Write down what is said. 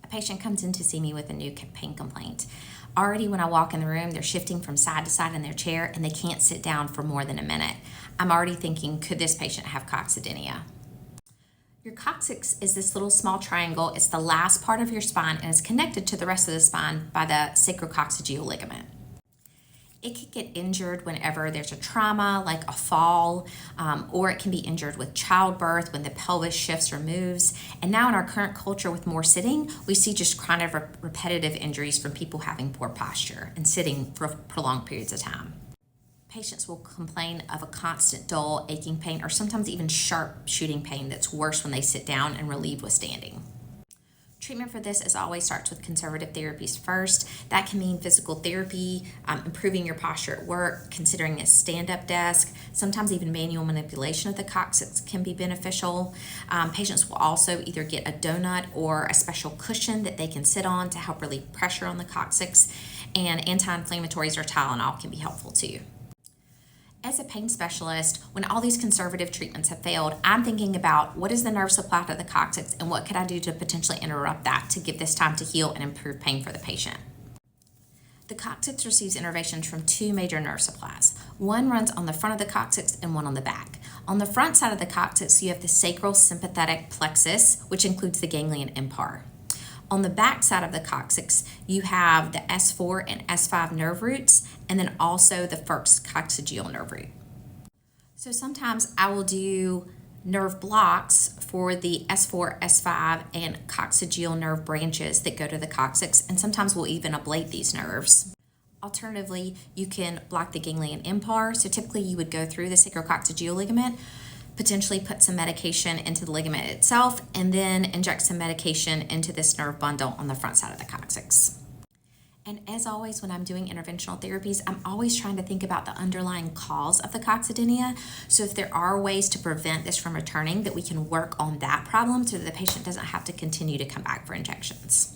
patient comes in to see me with a new pain complaint. Already when I walk in the room, they're shifting from side to side in their chair and they can't sit down for more than a minute. I'm already thinking, could this patient have coccydynia? Your coccyx is this little small triangle. It's the last part of your spine and is connected to the rest of the spine by the sacrococcygeal ligament. It can get injured whenever there's a trauma, like a fall, or it can be injured with childbirth when the pelvis shifts or moves. And now in our current culture with more sitting, we see just chronic repetitive injuries from people having poor posture and sitting for prolonged periods of time. Patients will complain of a constant dull, aching pain, or sometimes even sharp shooting pain that's worse when they sit down and relieved with standing. Treatment for this, as always, starts with conservative therapies first. That can mean physical therapy, improving your posture at work, considering a stand-up desk. Sometimes even manual manipulation of the coccyx can be beneficial. Patients will also either get a donut or a special cushion that they can sit on to help relieve pressure on the coccyx. And anti-inflammatories or Tylenol can be helpful too. As a pain specialist, when all these conservative treatments have failed, I'm thinking about what is the nerve supply to the coccyx and what could I do to potentially interrupt that to give this time to heal and improve pain for the patient. The coccyx receives innervations from two major nerve supplies. One runs on the front of the coccyx and one on the back. On the front side of the coccyx, you have the sacral sympathetic plexus, which includes the ganglion impar. On the back side of the coccyx, you have the S4 and S5 nerve roots, and then also the first coccygeal nerve root. So sometimes I will do nerve blocks for the S4, S5, and coccygeal nerve branches that go to the coccyx, and sometimes we'll even ablate these nerves. Alternatively, you can block the ganglion impar, so typically you would go through the sacrococcygeal ligament, potentially put some medication into the ligament itself, and then inject some medication into this nerve bundle on the front side of the coccyx. And as always, when I'm doing interventional therapies, I'm always trying to think about the underlying cause of the coccydynia. So if there are ways to prevent this from returning, that we can work on that problem so that the patient doesn't have to continue to come back for injections.